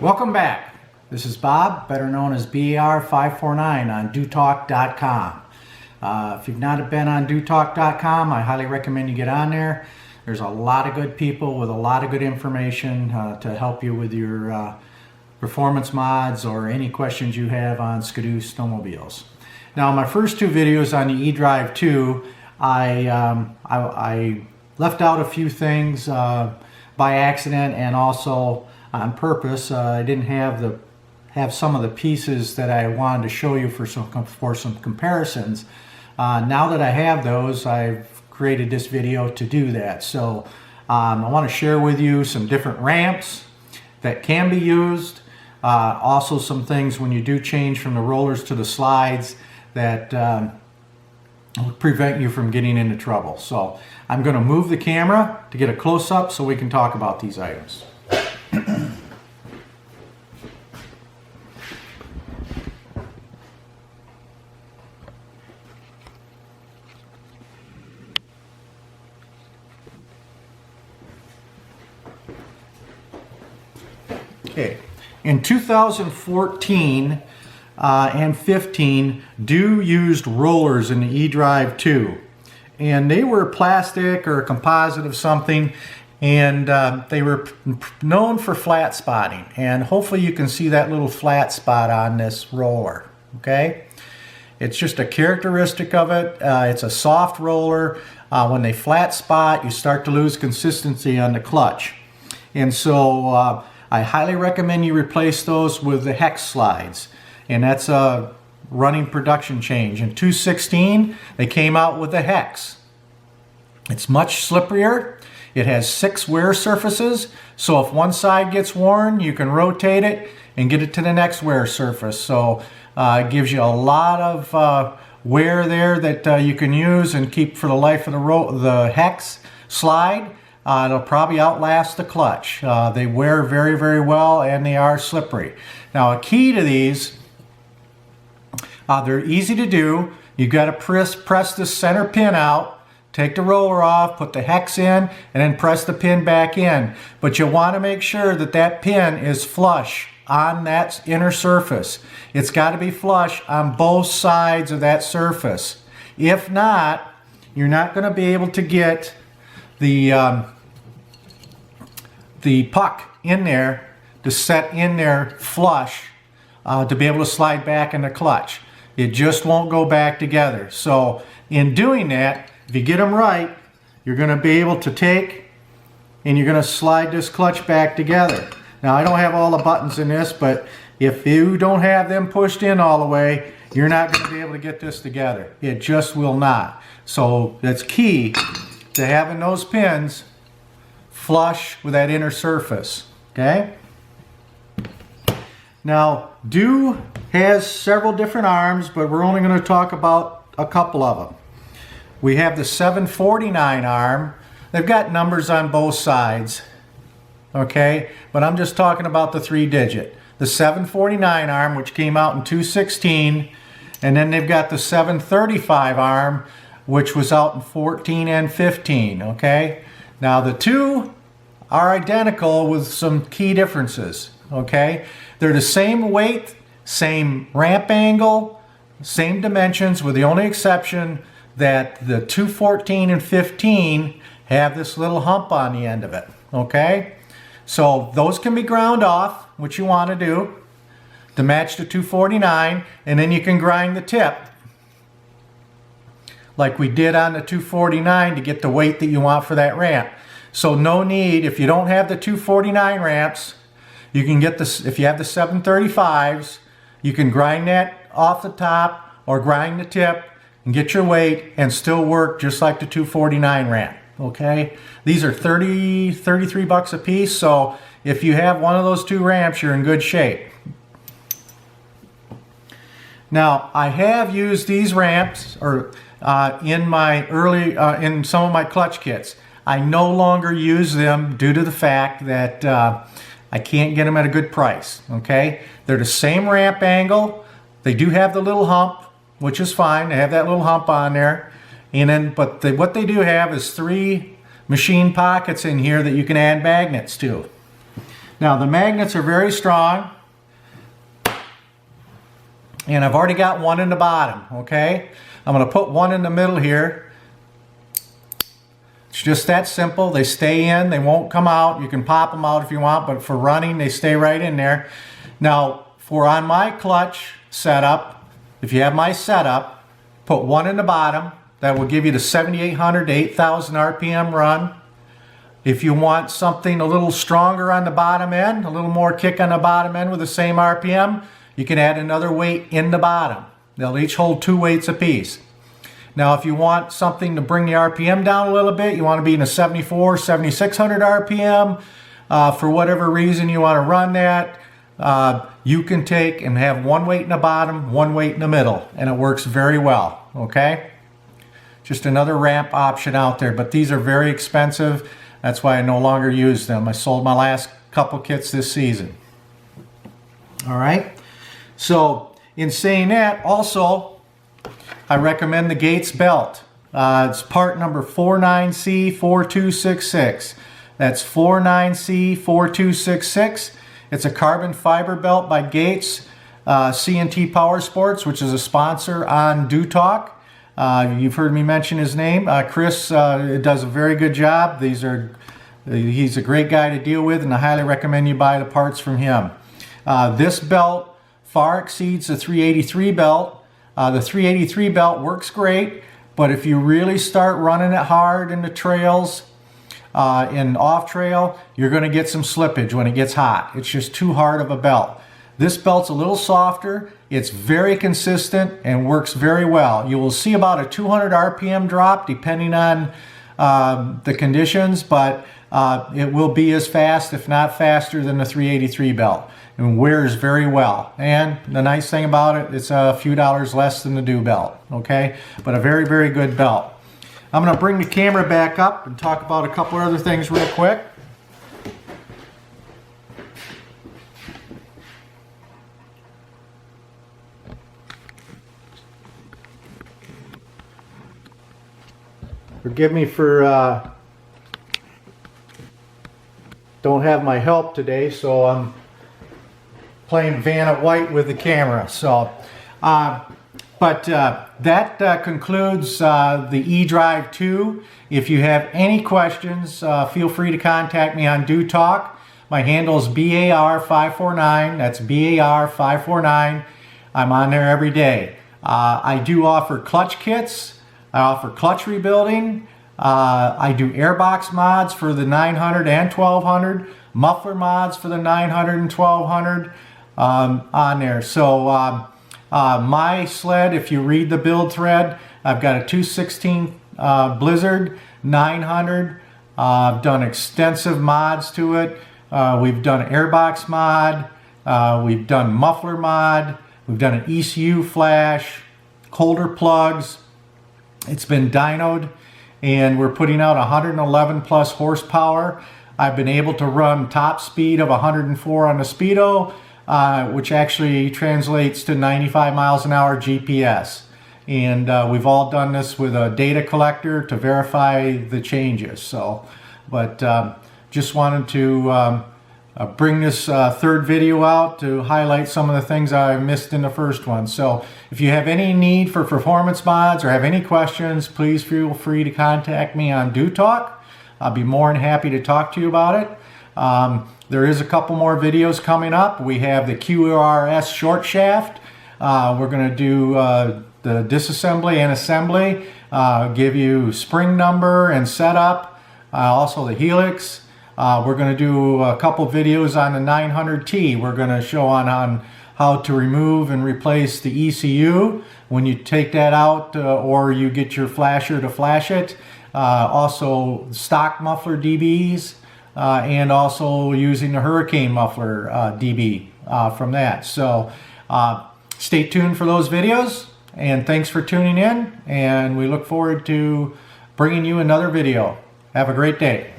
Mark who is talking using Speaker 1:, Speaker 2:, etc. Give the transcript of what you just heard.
Speaker 1: Welcome back. This is Bob, better known as BAR549 on DoTalk.com. If you've not been on DoTalk.com, I highly recommend you get on there. There's a lot of good people with a lot of good information to help you with your performance mods or any questions you have on Skidoo snowmobiles. Now, my first two videos on the Edrive 2, I left out a few things by accident and also on purpose. I didn't have some of the pieces that I wanted to show you for some comparisons. Now that I have those, I've created this video to do that. So I want to share with you some different ramps that can be used. Also some things when you do change from the rollers to the slides that will prevent you from getting into trouble. So I'm going to move the camera to get a close-up so we can talk about these items. Okay, in 2014 and 15, Dew used rollers in the Edrive 2, and they were plastic or a composite of something, and they were known for flat spotting, and hopefully you can see that little flat spot on this roller. Okay, it's just a characteristic of it. It's a soft roller. When they flat spot, you start to lose consistency on the clutch, and so I highly recommend you replace those with the hex slides, and that's a running production change. In 2016, they came out with the hex. It's much slipperier. It has 6 wear surfaces, so if one side gets worn, you can rotate it and get it to the next wear surface. So it gives you a lot of wear there that you can use and keep for the life of the hex slide. It'll probably outlast the clutch. They wear very, very well, and they are slippery. Now, a key to these, they're easy to do. You've got to press the center pin out, take the roller off, put the hex in, and then press the pin back in. But you want to make sure that that pin is flush on that inner surface. It's got to be flush on both sides of that surface. If not, you're not going to be able to get the puck in there to set in there flush to be able to slide back in the clutch. It just won't go back together. So in doing that, if you get them right, you're going to be able to take and you're going to slide this clutch back together. Now, I don't have all the buttons in this, but if you don't have them pushed in all the way, you're not going to be able to get this together. It just will not. So that's key to having those pins flush with that inner surface. Okay? Now, Dew has several different arms, but we're only going to talk about a couple of them. We have the 749 arm. They've got numbers on both sides. Okay? But I'm just talking about the 3-digit. The 749 arm, which came out in 2016, and then they've got the 735 arm, which was out in 14 and 15. Okay? Now, the two are identical with some key differences. Okay? They're the same weight, same ramp angle, same dimensions, with the only exception that the 214 and 15 have this little hump on the end of it. Okay? So those can be ground off, which you want to do to match the 249, and then you can grind the tip like we did on the 249 to get the weight that you want for that ramp. So no need, if you don't have the 249 ramps, you can get this, if you have the 735s, you can grind that off the top or grind the tip and get your weight and still work just like the 249 ramp. Okay? These are 33 bucks a piece, so if you have one of those two ramps, you're in good shape. Now, I have used these ramps in my in some of my clutch kits. I no longer use them due to the fact that I can't get them at a good price. Okay, they're the same ramp angle. They do have the little hump, which is fine. They have that little hump on there, and then what they do have is 3 machine pockets in here that you can add magnets to. Now the magnets are very strong, and I've already got one in the bottom, okay? I'm going to put one in the middle here. It's just that simple. They stay in, they won't come out. You can pop them out if you want, but for running they stay right in there. Now for on my clutch setup, if you have my setup, put one in the bottom. That will give you the 7,800 to 8,000 RPM run. If you want something a little stronger on the bottom end, a little more kick on the bottom end with the same RPM, you can add another weight in the bottom. They'll each hold 2 weights apiece. Now if you want something to bring the RPM down a little bit, you want to be in a 74, 7,600 RPM, for whatever reason you want to run that, you can take and have 1 weight in the bottom, 1 weight in the middle, and it works very well, okay? Just another ramp option out there, but these are very expensive. That's why I no longer use them. I sold my last couple kits this season. All right. So in saying that, also, I recommend the Gates belt. It's part number 49C4266. That's 49C4266. It's a carbon fiber belt by Gates, C&T Power Sports, which is a sponsor on Do Talk. You've heard me mention his name. Chris does a very good job. He's a great guy to deal with, and I highly recommend you buy the parts from him. This belt far exceeds the 383 belt. The 383 belt works great, but if you really start running it hard in the trails, in off trail, you're going to get some slippage when it gets hot. It's just too hard of a belt. This belt's a little softer, it's very consistent and works very well. You will see about a 200 RPM drop depending on the conditions, but it will be as fast, if not faster, than the 383 belt, and wears very well. And the nice thing about it, it's a few dollars less than the Do belt, okay? But a very, very good belt. I'm going to bring the camera back up and talk about a couple other things real quick. Forgive me for don't have my help today, so I'm playing Vanna White with the camera. So, that concludes the Edrive 2. If you have any questions, feel free to contact me on Do Talk. My handle is BAR549. That's BAR549. I'm on there every day. I do offer clutch kits. I offer clutch rebuilding. I do airbox mods for the 900 and 1200, muffler mods for the 900 and 1200 on there. So my sled, if you read the build thread, I've got a 216 Blizzard 900. I've done extensive mods to it. We've done airbox mod. We've done muffler mod. We've done an ECU flash, holder plugs. It's been dynoed, and we're putting out 111 plus horsepower. I've been able to run top speed of 104 on the Speedo, which actually translates to 95 miles an hour GPS. And we've all done this with a data collector to verify the changes. So, but just wanted to bring this third video out to highlight some of the things I missed in the first one. So if you have any need for performance mods or have any questions, please feel free to contact me on Do Talk. I'll be more than happy to talk to you about it. There is a couple more videos coming up. We have the QRS short shaft. We're going to do the disassembly and assembly, give you spring number and setup, also the helix. We're going to do a couple videos on the 900T. We're going to show on how to remove and replace the ECU when you take that out or you get your flasher to flash it. Also stock muffler DBs and also using the hurricane muffler DB from that. So stay tuned for those videos, and thanks for tuning in, and we look forward to bringing you another video. Have a great day.